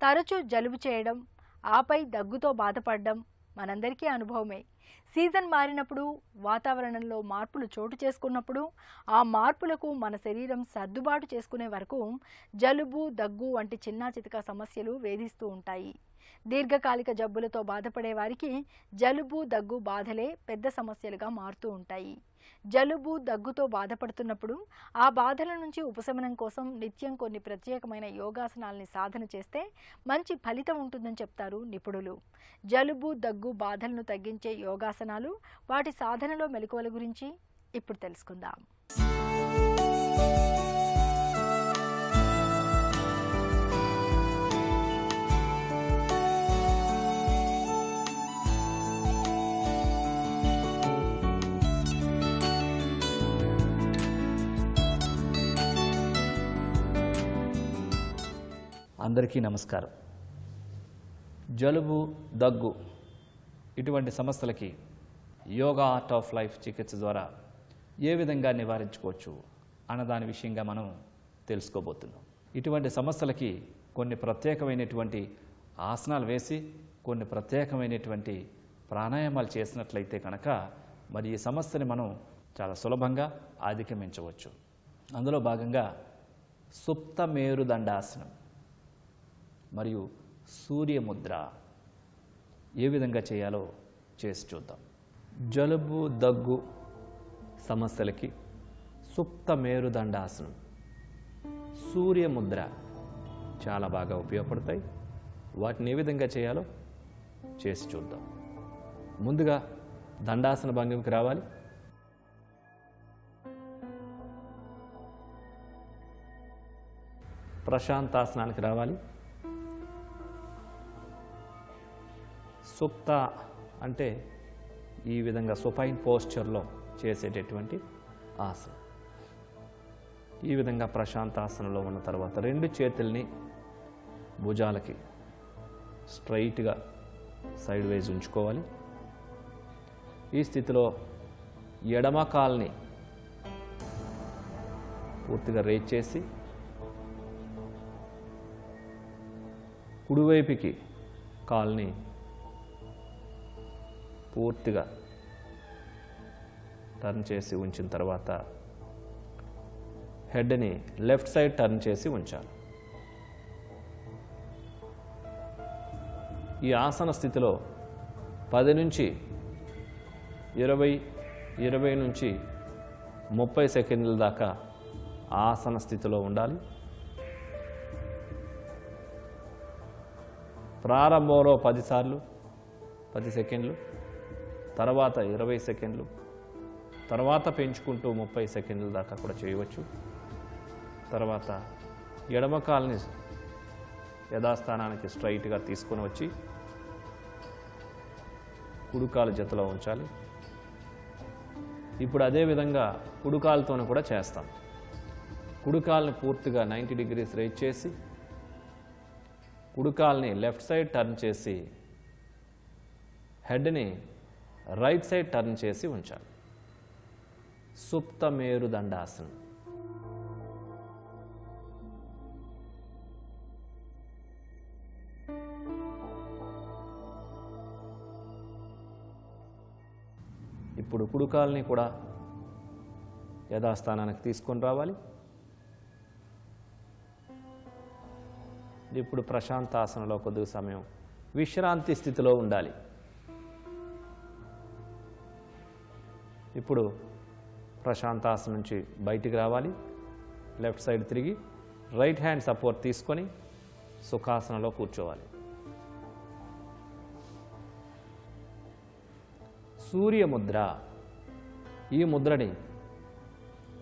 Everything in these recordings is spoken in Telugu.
తరచూ జలుబు చేయడం, ఆపై దగ్గుతో బాధపడడం మనందరికీ అనుభవమే. సీజన్ మారినప్పుడు, వాతావరణంలో మార్పులు చోటు చేసుకున్నప్పుడు ఆ మార్పులకు మన శరీరం సర్దుబాటు చేసుకునే వరకు జలుబు, దగ్గు వంటి చిన్నా చితకా సమస్యలు వేధిస్తూ ఉంటాయి. దీర్ఘకాలిక జబ్బులతో బాధపడే వారికి జలుబు, దగ్గు బాధలే పెద్ద సమస్యలుగా మారుతూ ఉంటాయి. జలుబు, దగ్గుతో బాధపడుతున్నప్పుడు ఆ బాధల నుంచి ఉపశమనం కోసం నిత్యం కొన్ని ప్రత్యేకమైన యోగాసనాల్ని సాధన చేస్తే మంచి ఫలితం ఉంటుందని చెప్తారు నిపుణులు. జలుబు, దగ్గు బాధలను తగ్గించే యోగాసనాలు, వాటి సాధనలో మెలకువల గురించి ఇప్పుడు తెలుసుకుందాం. అందరికీ నమస్కారం. జలుబు, దగ్గు ఇటువంటి సమస్యలకి యోగా ఆర్ట్ ఆఫ్ లైఫ్ చికిత్స ద్వారా ఏ విధంగా నివారించుకోవచ్చు అన్నదాని విషయంగా మనం తెలుసుకోబోతున్నాం. ఇటువంటి సమస్యలకి కొన్ని ప్రత్యేకమైనటువంటి ఆసనాలు వేసి కొన్ని ప్రత్యేకమైనటువంటి ప్రాణాయామాలు చేసినట్లయితే కనుక మరి ఈ సమస్యని మనం చాలా సులభంగా అధిగమించవచ్చు. అందులో భాగంగా సుప్త మేరుదండాసనం మరియు సూర్యముద్ర ఏ విధంగా చేయాలో చేసి చూద్దాం. జలుబు, దగ్గు సమస్యలకి సుప్త మేరుదండాసనం, సూర్యముద్ర చాలా బాగా ఉపయోగపడతాయి. వాటిని ఏ విధంగా చేయాలో చేసి చూద్దాం. ముందుగా దండాసన భంగిమకి రావాలి. ప్రశాంతాసనానికి రావాలి. సుప్త అంటే ఈ విధంగా సుపైన్ పోస్చర్లో చేసేటటువంటి ఆసనం. ఈ విధంగా ప్రశాంతాసనంలో ఉన్న తర్వాత రెండు చేతుల్ని భుజాలకి స్ట్రైట్గా సైడ్ వైజ్ ఉంచుకోవాలి. ఈ స్థితిలో ఎడమ కాల్ని పూర్తిగా రేజ్ చేసి కుడివైపుకి కాల్ని పూర్తిగా టర్న్ చేసి ఉంచిన తర్వాత హెడ్ని లెఫ్ట్ సైడ్ టర్న్ చేసి ఉంచాలి. ఈ ఆసన స్థితిలో 10 నుంచి 20 నుంచి 30 సెకండ్ల దాకా ఆసన స్థితిలో ఉండాలి. ప్రారంభంలో 10 సార్లు 10 సెకండ్లు, తర్వాత 20 సెకండ్లు, తర్వాత పెంచుకుంటూ 30 సెకండ్ల దాకా కూడా చేయవచ్చు. తర్వాత ఎడమ కాల్ని యథాస్థానానికి స్ట్రైట్గా తీసుకొని వచ్చి కుడికాలు జతలో ఉంచాలి. ఇప్పుడు అదేవిధంగా కుడికాలతోనే కూడా చేస్తాం. కుడికాల్ని పూర్తిగా 90 డిగ్రీస్ రేజ్ చేసి కుడికాల్ని లెఫ్ట్ సైడ్ టర్న్ చేసి హెడ్ని రైట్ సైడ్ టర్న్ చేసి ఉంచాలి. సుప్త మేరుదండాసనం. ఇప్పుడు కుడికాల్ని కూడా యథాస్థానానికి తీసుకొని రావాలి. ఇప్పుడు ప్రశాంతాసనలో కొద్ది సమయం విశ్రాంతి స్థితిలో ఉండాలి. ఇప్పుడు ప్రశాంతాసనం నుంచి బయటికి రావాలి. లెఫ్ట్ సైడ్ తిరిగి రైట్ హ్యాండ్ సపోర్ట్ తీసుకొని సుఖాసనంలో కూర్చోవాలి. సూర్యముద్ర. ఈ ముద్రని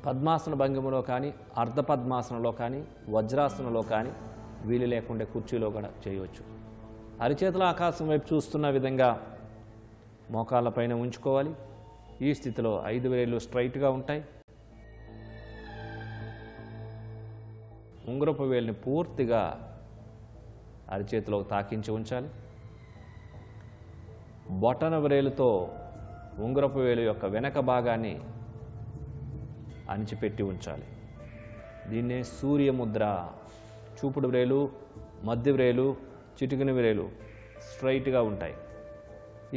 పద్మాసన భంగిమలో కానీ, అర్ధపద్మాసనంలో కానీ, వజ్రాసనంలో కానీ, వీలు లేకుండా కుర్చీలో కూడా చేయవచ్చు. అరిచేతుల ఆకాశం వైపు చూస్తున్న విధంగా మోకాళ్ళ పైన ఉంచుకోవాలి. ఈ స్థితిలో 5 వేళ్ళు స్ట్రైట్గా ఉంటాయి. ఉంగరపు వేలుని పూర్తిగా అరిచేతిలోకి తాకించి ఉంచాలి. బొటన వ్రేలుతో ఉంగరపు వేలు యొక్క వెనక భాగాన్ని అణిచిపెట్టి ఉంచాలి. దీన్నే సూర్యముద్ర. చూపుడు వ్రేలు, మధ్య వ్రేలు, చిటికిన వేలు స్ట్రైట్గా ఉంటాయి.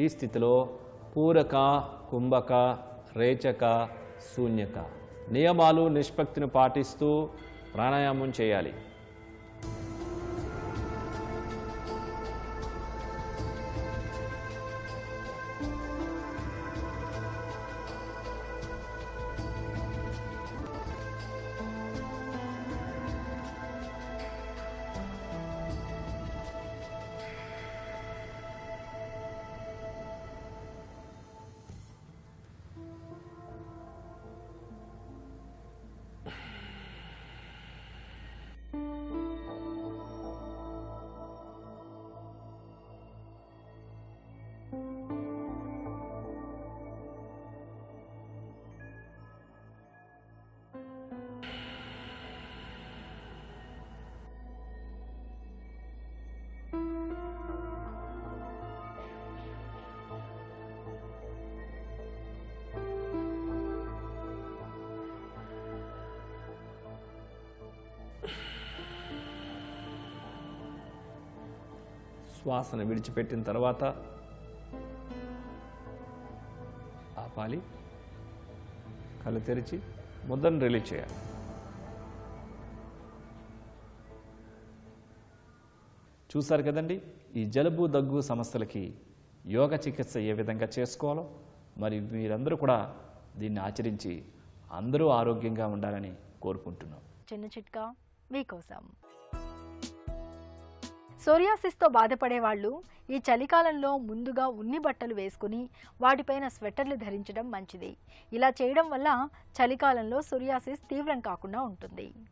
ఈ స్థితిలో పూరక, కుంభక, రేచక, శూన్యక నియమాలు నిష్పత్తిని పాటిస్తూ ప్రాణాయామం చేయాలి. శ్వాసను విడిచిపెట్టిన తర్వాత ఆపాలి. కళ్ళు తెరిచి ముద్రను రిలీజ్ చేయాలి. చూసారు కదండి, ఈ జలుబు దగ్గు సమస్యలకి యోగ చికిత్స ఏ విధంగా చేసుకోవాలో. మరి మీరందరూ కూడా దీన్ని ఆచరించి అందరూ ఆరోగ్యంగా ఉండాలని కోరుకుంటున్నాం. చిన్న చిట్కా మీకోసం. సోరియాసిస్తో బాధపడే వాళ్ళు ఈ చలికాలంలో ముందుగా ఉన్ని బట్టలు వేసుకుని వాటిపైన స్వెటర్లు ధరించడం మంచిది. ఇలా చేయడం వల్ల చలికాలంలో సోరియాసిస్ తీవ్రం కాకుండా ఉంటుంది.